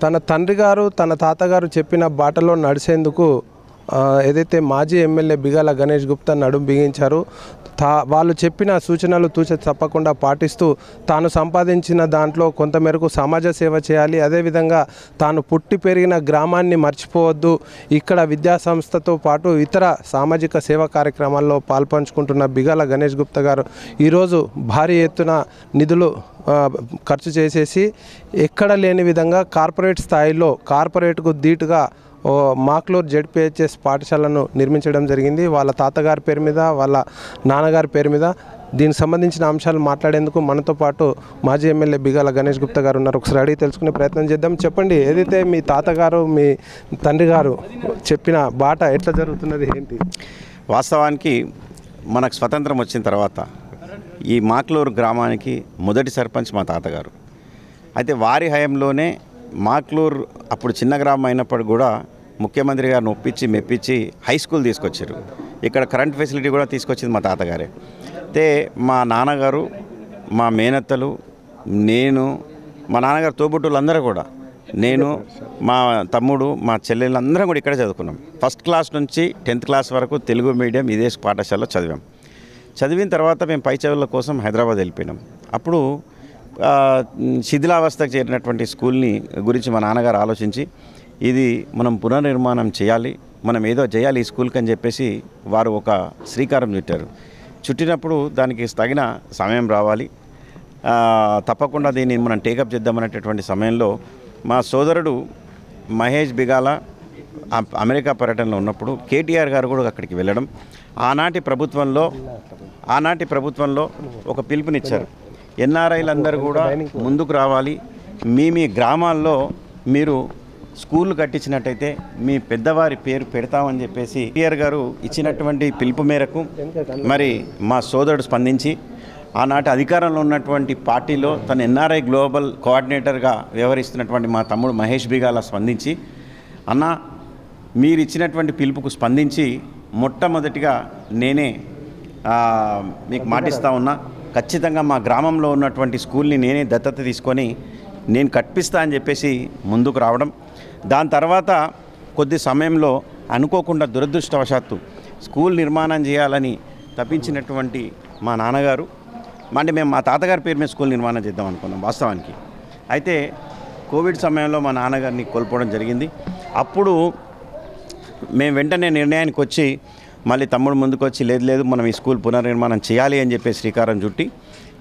తన తండ్రి గారు తన తాతగారు చెప్పిన బాటలో నడిచేందుకు ఏదైతే మాజీ ఎమ్మెల్యే బిగాల గణేష్ గుప్తా నడుం బిగించారు. వాళ్ళు చెప్పిన సూచనలు తప్పకుండా పాటిస్తూ తాను సంపాదించిన దాంట్లో కొంతమేరకు సమాజ సేవ చేయాలి. అదేవిధంగా తాను పుట్టి పెరిగిన గ్రామాన్ని మర్చిపోవద్దు. ఇక్కడ విద్యా సంస్థతో పాటు ఇతర సామాజిక సేవా కార్యక్రమాల్లో పాల్పంచుకుంటున్న బిగాల గణేష్ గుప్తా గారు ఈరోజు భారీ ఎత్తున నిధులు ఖర్చు చేసేసి ఎక్కడ లేని విధంగా కార్పొరేట్ స్థాయిలో కార్పొరేట్కు ధీటుగా మాక్లూర్ జెడ్పీహెచ్ఎస్ పాఠశాలను నిర్మించడం జరిగింది. వాళ్ళ తాతగారి పేరు మీద, వాళ్ళ నాన్నగారి పేరు మీద. దీనికి సంబంధించిన అంశాలు మాట్లాడేందుకు మనతో పాటు మాజీ ఎమ్మెల్యే బిగాల గణేష్ గుప్తా గారు ఉన్నారు. ఒకసారి అడిగి తెలుసుకునే ప్రయత్నం చేద్దాం. చెప్పండి, ఏదైతే మీ తాతగారు మీ తండ్రి గారు చెప్పిన బాట ఎట్లా జరుగుతున్నది, ఏంటి? వాస్తవానికి మనకు స్వతంత్రం వచ్చిన తర్వాత ఈ మాక్లూరు గ్రామానికి మొదటి సర్పంచ్ మా తాతగారు. అయితే వారి హయాంలోనే మాక్లూరు అప్పుడు చిన్న గ్రామం అయినప్పుడు కూడా ముఖ్యమంత్రి గారిని ఒప్పించి మెప్పించి హై స్కూల్ తీసుకొచ్చారు. ఇక్కడ కరెంట్ ఫెసిలిటీ కూడా తీసుకొచ్చింది మా తాతగారే. అయితే మా నాన్నగారు, మా మేనత్తలు, నేను, మా నాన్నగారు తోబుట్టులందరూ కూడా, నేను, మా తమ్ముడు, మా చెల్లెళ్ళందరం కూడా ఇక్కడే చదువుకున్నాం. ఫస్ట్ క్లాస్ నుంచి 10th క్లాస్ వరకు తెలుగు మీడియం ఇదే పాఠశాలలో చదివాం. చదివిన తర్వాత మేము పై చదువుల కోసం హైదరాబాద్ వెళ్ళిపోయినాం. అప్పుడు శిథిలావస్థకు చేరినటువంటి స్కూల్ని గురించి మా నాన్నగారు ఆలోచించి ఇది మనం పునర్నిర్మాణం చేయాలి, మనం ఏదో చేయాలి ఈ స్కూల్కి అని చెప్పేసి వారు ఒక శ్రీకారం చుట్టారు. చుట్టినప్పుడు దానికి తగిన సమయం రావాలి, తప్పకుండా దీన్ని మనం టేకప్ చేద్దామనేటటువంటి సమయంలో మా సోదరుడు మహేష్ బిగాల అమెరికా పర్యటనలో ఉన్నప్పుడు కేటీఆర్ గారు కూడా అక్కడికి వెళ్ళడం, ఆనాటి ప్రభుత్వంలో ఒక పిలుపునిచ్చారు. ఎన్ఆర్ఐలందరూ కూడా ముందుకు రావాలి, మీ గ్రామాల్లో మీరు స్కూళ్ళు కట్టించినట్టయితే మీ పెద్దవారి పేరు పెడతామని చెప్పేసి కేటీఆర్ గారు ఇచ్చినటువంటి పిలుపు మేరకు మరి మా సోదరుడు స్పందించి ఆనాటి అధికారంలో ఉన్నటువంటి పార్టీలో తన ఎన్ఆర్ఐ గ్లోబల్ కోఆర్డినేటర్గా వ్యవహరిస్తున్నటువంటి మా తమ్ముడు మహేష్ బిగాల స్పందించి, అన్న మీరు ఇచ్చినటువంటి పిలుపుకు స్పందించి మొట్టమొదటిగా నేనే మీకు మాటిస్తా ఉన్నా, ఖచ్చితంగా మా గ్రామంలో ఉన్నటువంటి స్కూల్ని నేనే దత్తత తీసుకొని నేను కట్టిస్తా అని చెప్పేసి ముందుకు రావడం. దాని తర్వాత కొద్ది సమయంలో అనుకోకుండా దురదృష్టవశాత్తు స్కూల్ నిర్మాణం చేయాలని తప్పించినటువంటి మా నాన్నగారు, అంటే మేము మా తాతగారి పేరు మీద స్కూల్ నిర్మాణం చేద్దాం అనుకున్నాం వాస్తవానికి. అయితే కోవిడ్ సమయంలో మా నాన్నగారిని కోల్పోవడం జరిగింది. అప్పుడు మేము వెంటనే నిర్ణయానికి వచ్చి మళ్ళీ తమ్ముడు ముందుకు వచ్చి లేదు మనం ఈ స్కూల్ పునర్నిర్మాణం చేయాలి అని చెప్పి శ్రీకారం చుట్టి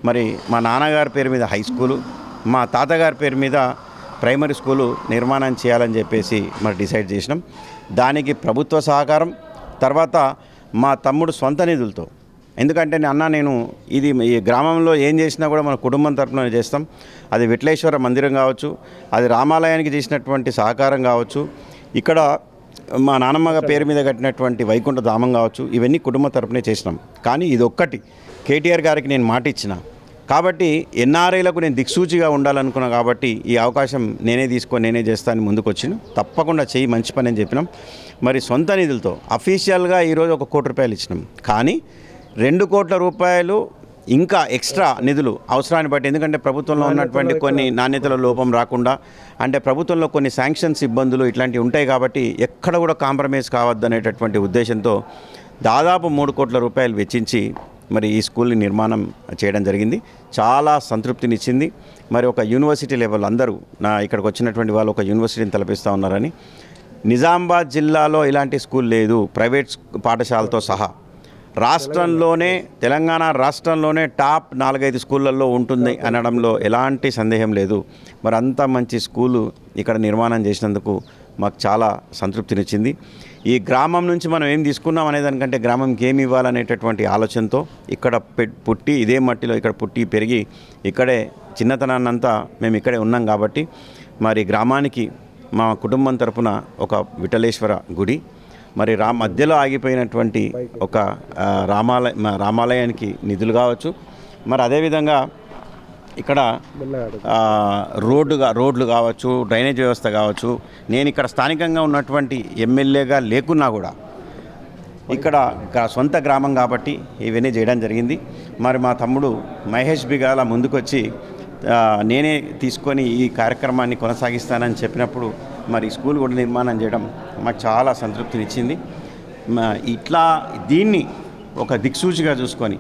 మరి మా నాన్నగారి పేరు మీద హై స్కూలు, మా తాతగారి పేరు మీద ప్రైమరీ స్కూలు నిర్మాణం చేయాలని చెప్పేసి మరి డిసైడ్ చేసినాం. దానికి ప్రభుత్వ సహకారం, తర్వాత మా తమ్ముడు సొంత నిధులతో, ఎందుకంటే నేను ఈ గ్రామంలో ఏం చేసినా కూడా మన కుటుంబం తరపున చేస్తాం. అది విట్లేశ్వర మందిరం కావచ్చు, అది రామాలయానికి చేసినటువంటి సహకారం కావచ్చు, ఇక్కడ మా నాన్నమ్మ పేరు మీద కట్టినటువంటి వైకుంఠ ధామం కావచ్చు, ఇవన్నీ కుటుంబ తరపునే చేసినాం. కానీ ఇది ఒక్కటి కేటీఆర్ గారికి నేను మాట ఇచ్చిన కాబట్టి ఎన్ఆర్ఐలకు నేను దిక్సూచిగా ఉండాలనుకున్నా కాబట్టి ఈ అవకాశం నేనే తీసుకొని నేనే చేస్తానని ముందుకు వచ్చిన, తప్పకుండా చెయ్యి, మంచి పని అని చెప్పినాం. మరి సొంత నిధులతో అఫీషియల్గా ఈరోజు 1 కోటి రూపాయలు ఇచ్చినాం. కానీ 2 కోట్ల రూపాయలు ఇంకా ఎక్స్ట్రా నిధులు అవసరాన్ని బట్టి, ఎందుకంటే ప్రభుత్వంలో ఉన్నటువంటి కొన్ని నాణ్యతల లోపం రాకుండా, అంటే ప్రభుత్వంలో కొన్ని శాంక్షన్స్ ఇబ్బందులు ఇట్లాంటివి ఉంటాయి కాబట్టి ఎక్కడ కూడా కాంప్రమైజ్ కావద్దనేటటువంటి ఉద్దేశంతో దాదాపు 3 కోట్ల రూపాయలు వెచ్చించి మరి ఈ స్కూల్ని నిర్మాణం చేయడం జరిగింది. చాలా సంతృప్తినిచ్చింది. మరి ఒక యూనివర్సిటీ లెవెల్ అందరూ ఇక్కడికి వచ్చినటువంటి వాళ్ళు ఒక యూనివర్సిటీని తలపిస్తూ ఉన్నారని. నిజామాబాద్ జిల్లాలో ఇలాంటి స్కూల్ లేదు, ప్రైవేట్ పాఠశాలతో సహా రాష్ట్రంలోనే, తెలంగాణ రాష్ట్రంలోనే టాప్ 4-5 స్కూళ్ళల్లో ఉంటుంది అనడంలో ఎలాంటి సందేహం లేదు. మరి అంత మంచి స్కూలు ఇక్కడ నిర్మాణం చేసినందుకు మాకు చాలా సంతృప్తినిచ్చింది. ఈ గ్రామం నుంచి మనం ఏం తీసుకున్నాం అనేదానికంటే గ్రామంకి ఏమి ఇవ్వాలనేటటువంటి ఆలోచనతో ఇక్కడ పుట్టి, ఇదే మట్టిలో ఇక్కడ పుట్టి పెరిగి ఇక్కడే చిన్నతనాన్నంతా మేము ఇక్కడే ఉన్నాం కాబట్టి మరి గ్రామానికి మా కుటుంబం తరపున ఒక విఠలేశ్వర గుడి, మరి మధ్యలో ఆగిపోయినటువంటి ఒక రామాలయానికి నిధులు కావచ్చు, మరి అదేవిధంగా ఇక్కడ రోడ్లు కావచ్చు, డ్రైనేజ్ వ్యవస్థ కావచ్చు. నేను ఇక్కడ స్థానికంగా ఉన్నటువంటి ఎమ్మెల్యేగా లేకున్నా కూడా ఇక్కడ సొంత గ్రామం కాబట్టి ఇవన్నీ చేయడం జరిగింది. మరి మా తమ్ముడు మహేష్ బిగాల ముందుకొచ్చి నేనే తీసుకొని ఈ కార్యక్రమాన్ని కొనసాగిస్తానని చెప్పినప్పుడు మరి స్కూల్ కూడా నిర్మాణం చేయడం మాకు చాలా సంతృప్తినిచ్చింది. ఇట్లా దీన్ని ఒక దిక్సూచిగా చూసుకొని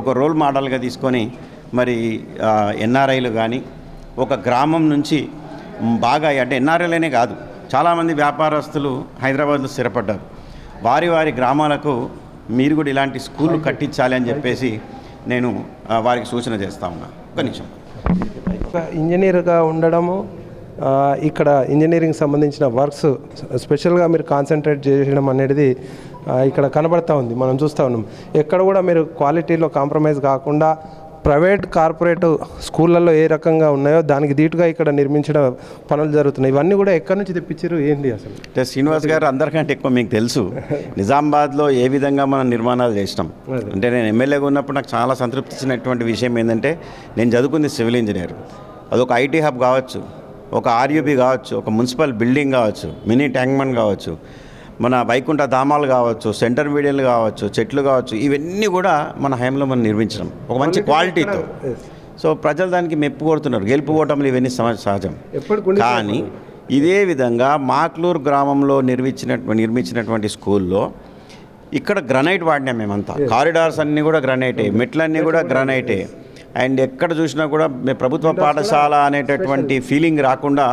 ఒక రోల్ మోడల్గా తీసుకొని మరి ఎన్ఆర్ఐలు కానీ ఒక గ్రామం నుంచి బాగా అంటే ఎన్ఆర్ఐలనే కాదు, చాలామంది వ్యాపారస్తులు హైదరాబాద్లో స్థిరపడ్డారు. వారి గ్రామాలకు మీరు కూడా ఇలాంటి స్కూళ్ళు కట్టించాలి అని చెప్పేసి నేను వారికి సూచన చేస్తా ఉన్నా. ఒక నిమిషం. ఇంజనీర్గా ఉండడము, ఇక్కడ ఇంజనీరింగ్ సంబంధించిన వర్క్స్ స్పెషల్గా మీరు కాన్సన్ట్రేట్ చేయడం అనేది ఇక్కడ కనబడతా ఉంది. మనం చూస్తూ ఉన్నాం. ఎక్కడ కూడా మీరు క్వాలిటీలో కాంప్రమైజ్ కాకుండా ప్రైవేట్ కార్పొరేట్ స్కూళ్ళల్లో ఏ రకంగా ఉన్నాయో దానికి ధీటుగా ఇక్కడ నిర్మించడం పనులు జరుగుతున్నాయి. ఇవన్నీ కూడా ఎక్కడి నుంచి తెప్పించారు, ఏంది అసలు? అంటే శ్రీనివాస్ గారు అందరికంటే ఎక్కువ మీకు తెలుసు నిజామాబాద్లో ఏ విధంగా మనం నిర్మాణాలు చేసినాం. అంటే నేను ఎమ్మెల్యేగా ఉన్నప్పుడు నాకు చాలా సంతృప్తి ఇచ్చినటువంటి విషయం ఏంటంటే, నేను చదువుకుంది సివిల్ ఇంజనీర్. అదొక ఐటీ హబ్ కావచ్చు, ఒక ఆర్యూబీ కావచ్చు, ఒక మున్సిపల్ బిల్డింగ్ కావచ్చు, మినీ ట్యాంక్మెంట్ కావచ్చు, మన వైకుంఠ ధామాలు కావచ్చు, సెంటర్ మీడియాలు కావచ్చు, చెట్లు కావచ్చు, ఇవన్నీ కూడా మన హయాంలో మనం నిర్మించడం ఒక మంచి క్వాలిటీతో. సో ప్రజలు దానికి మెప్పు కోరుతున్నారు. గెలుపు ఓటములు ఇవన్నీ సహజం. కానీ ఇదే విధంగా మాక్లూరు గ్రామంలో నిర్మించినటువంటి స్కూల్లో ఇక్కడ గ్రనైట్ వాడినాం మేమంతా. కారిడార్స్ అన్నీ కూడా గ్రనైటే, మెట్లన్నీ కూడా గ్రనైటే. అండ్ ఎక్కడ చూసినా కూడా ప్రభుత్వ పాఠశాల అనేటటువంటి ఫీలింగ్ రాకుండా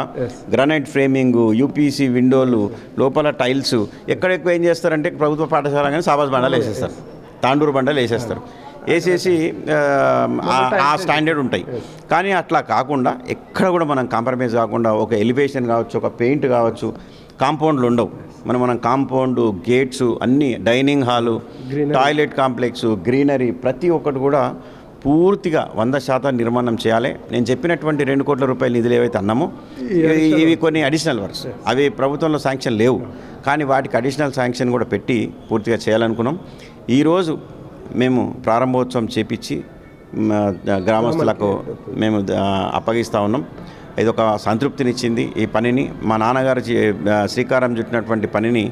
గ్రనైట్ ఫ్రేమింగ్, యూపీసీ విండోలు, లోపల టైల్స్. ఎక్కడెక్కువ ఏం చేస్తారంటే ప్రభుత్వ పాఠశాల కానీ సాబాజ్ బండలు వేసేస్తారు, తాండూరు బండలు వేసేస్తారు, వేసేసి ఆ స్టాండర్డ్ ఉంటాయి. కానీ అట్లా కాకుండా ఎక్కడ కూడా మనం కాంప్రమైజ్ కాకుండా ఒక ఎలివేషన్ కావచ్చు, ఒక పెయింట్ కావచ్చు, కాంపౌండ్లు ఉండవు. మనం కాంపౌండ్, గేట్స్ అన్నీ, dining hall, toilet complex, greenery ప్రతి ఒక్కటి కూడా పూర్తిగా 100% నిర్మాణం చేయాలి. నేను చెప్పినటువంటి 2 కోట్ల రూపాయల నిధులు ఏవైతే అన్నామో ఇవి కొన్ని అడిషనల్ వర్క్స్, అవి ప్రభుత్వంలో శాంక్షన్ లేవు. కానీ వాటికి అడిషనల్ శాంక్షన్ కూడా పెట్టి పూర్తిగా చేయాలనుకున్నాం. ఈరోజు మేము ప్రారంభోత్సవం చేపించి గ్రామస్తులకు మేము అప్పగిస్తూ ఉన్నాం. ఇది ఒక సంతృప్తినిచ్చింది. ఈ పనిని మా నాన్నగారు శ్రీకారం చుట్టినటువంటి పనిని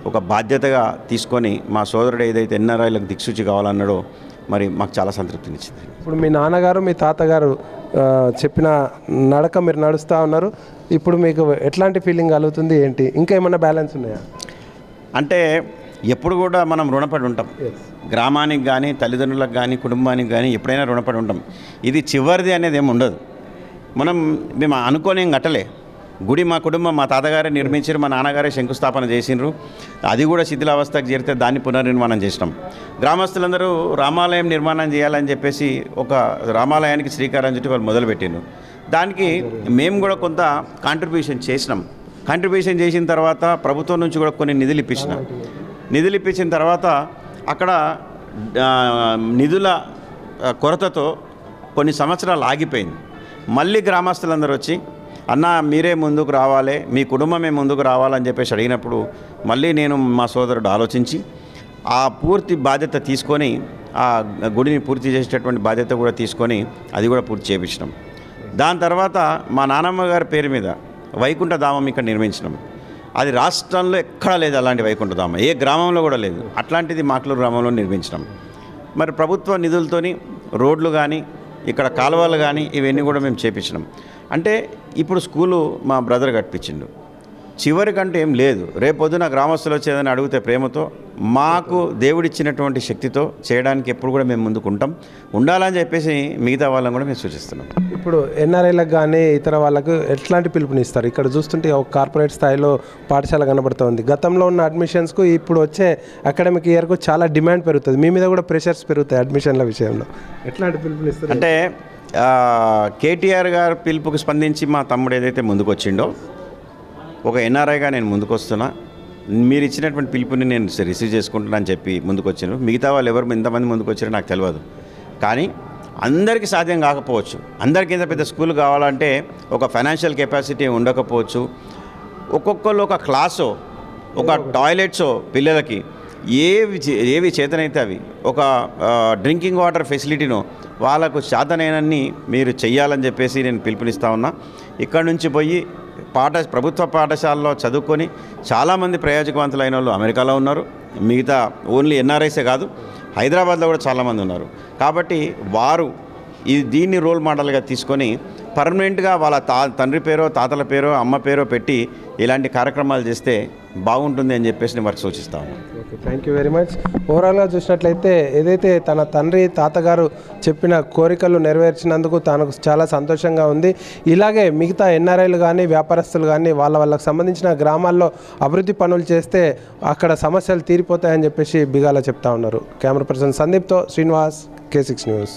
ఒక బాధ్యతగా తీసుకొని మా సోదరుడు ఏదైతే ఎన్ఆర్ఐలకు దిక్సూచి కావాలన్నాడో మరి మాకు చాలా సంతృప్తినిచ్చింది. ఇప్పుడు మీ నాన్నగారు మీ తాతగారు చెప్పిన నడక మీరు నడుస్తూ ఉన్నారు. ఇప్పుడు మీకు ఎట్లాంటి ఫీలింగ్ కలుగుతుంది, ఏంటి? ఇంకా ఏమైనా బ్యాలెన్స్ ఉన్నాయా? అంటే ఎప్పుడు కూడా మనం రుణపడి ఉంటాం. గ్రామానికి కానీ, తల్లిదండ్రులకు కానీ, కుటుంబానికి కానీ ఎప్పుడైనా రుణపడి ఉంటాం. ఇది చివరిది అనేది ఏమి ఉండదు. మేము అనుకోనేం కట్టలే. గుడి మా కుటుంబం, మా తాతగారే నిర్మించారు, మా నాన్నగారే శంకుస్థాపన చేసిండ్రు. అది కూడా శిథిలావస్థకు చేరితే దాన్ని పునర్నిర్మాణం చేసినాం. గ్రామస్తులందరూ రామాలయం నిర్మాణం చేయాలని చెప్పేసి ఒక రామాలయానికి శ్రీకారం చుట్టి వాళ్ళు మొదలుపెట్టిండ్రు. దానికి మేము కూడా కొంత కాంట్రిబ్యూషన్ చేసినాం. కాంట్రిబ్యూషన్ చేసిన తర్వాత ప్రభుత్వం నుంచి కూడా కొన్ని నిధులు ఇప్పించిన తర్వాత అక్కడ నిధుల కొరతతో కొన్ని సంవత్సరాలు ఆగిపోయింది. మళ్ళీ గ్రామస్తులందరూ వచ్చి, అన్న మీరే ముందుకు రావాలి, మీ కుటుంబమే ముందుకు రావాలని చెప్పేసి అడిగినప్పుడు మళ్ళీ నేను మా సోదరుడు ఆలోచించి ఆ పూర్తి బాధ్యత తీసుకొని ఆ గుడిని పూర్తి చేసేటటువంటి బాధ్యత కూడా తీసుకొని అది కూడా పూర్తి చేయించినాం. దాని తర్వాత మా నాన్నమ్మ గారి పేరు మీద వైకుంఠ ధామం ఇక్కడ నిర్మించినాం. అది రాష్ట్రంలో ఎక్కడా లేదు అలాంటి వైకుంఠ ధామం, ఏ గ్రామంలో కూడా లేదు. అట్లాంటిది మాక్లూరు గ్రామంలో నిర్మించినాం. మరి ప్రభుత్వ నిధులతోని రోడ్లు కానీ, ఇక్కడ కాలువలు కానీ ఇవన్నీ కూడా మేము చేపించినాం. అంటే ఇప్పుడు స్కూలు మా బ్రదర్ కట్టించిండు. చివరికంటే ఏం లేదు. రేపొద్దున గ్రామస్తులు వచ్చేదని అడిగితే ప్రేమతో, మాకు దేవుడిచ్చినటువంటి శక్తితో చేయడానికి ఎప్పుడు కూడా మేము ముందుకు ఉండాలని చెప్పేసి మిగతా వాళ్ళని కూడా మేము సూచిస్తున్నాం. ఇప్పుడు ఎన్ఆర్ఐలకు కానీ ఇతర వాళ్ళకు ఎట్లాంటి పిలుపునిస్తారు? ఇక్కడ చూస్తుంటే ఒక కార్పొరేట్ స్థాయిలో పాఠశాల కనబడుతుంది. గతంలో ఉన్న అడ్మిషన్స్కు ఇప్పుడు వచ్చే అకాడమిక్ ఇయర్కు చాలా డిమాండ్ పెరుగుతుంది. మీ మీద కూడా ప్రెషర్స్ పెరుగుతాయి అడ్మిషన్ల విషయంలో. ఎట్లాంటి పిలుపునిస్తారు? అంటే కేటీఆర్ గారు పిలుపుకి స్పందించి మా తమ్ముడు ఏదైతే ముందుకు వచ్చిండో, ఒక ఎన్ఆర్ఐగా నేను ముందుకు వస్తున్నా, మీరు ఇచ్చినటువంటి పిలుపుని నేను రిసీవ్ చేసుకుంటున్నా అని చెప్పి ముందుకు వచ్చాను. మిగతా వాళ్ళు ఎవరు ఎంతమంది ముందుకు వచ్చారో నాకు తెలియదు. కానీ అందరికీ సాధ్యం కాకపోవచ్చు. అందరికీ ఇంత పెద్ద స్కూల్ కావాలంటే ఒక ఫైనాన్షియల్ కెపాసిటీ ఉండకపోవచ్చు. ఒక్కొక్కరు ఒక క్లాసో, ఒక టాయిలెట్సో పిల్లలకి ఏవి చేతనైతే అవి, ఒక డ్రింకింగ్ వాటర్ ఫెసిలిటీనో వాళ్ళకు చేతనైనన్ని మీరు చెయ్యాలని చెప్పేసి నేను పిలుపునిస్తా ఉన్నా. ఇక్కడ నుంచి పోయి ప్రభుత్వ పాఠశాలలో చదువుకొని చాలామంది ప్రయోజకవంతులైన వాళ్ళు అమెరికాలో ఉన్నారు. మిగతా ఓన్లీ ఎన్ఆర్ఐసే కాదు, హైదరాబాద్లో కూడా చాలామంది ఉన్నారు. కాబట్టి వారు దీన్ని రోల్ మోడల్గా తీసుకొని పర్మనెంట్గా వాళ్ళ తండ్రి పేరో తాతల పేరో అమ్మ పేరో పెట్టి ఇలాంటి కార్యక్రమాలు చేస్తే బాగుంటుంది అని చెప్పేసి నేను వారికి సూచిస్తాను. Okay, thank you very much. ఓవరాల్గా చూసినట్లయితే ఏదైతే తన తండ్రి తాతగారు చెప్పిన కోరికలు నెరవేర్చినందుకు తనకు చాలా సంతోషంగా ఉంది. ఇలాగే మిగతా ఎన్ఆర్ఐలు కానీ వ్యాపారస్తులు కానీ వాళ్ళకి సంబంధించిన గ్రామాల్లో అభివృద్ధి పనులు చేస్తే అక్కడ సమస్యలు తీరిపోతాయని చెప్పేసి బిగాల చెప్తా ఉన్నారు. కెమెరా పర్సన్ సందీప్తో శ్రీనివాస్, K6 న్యూస్.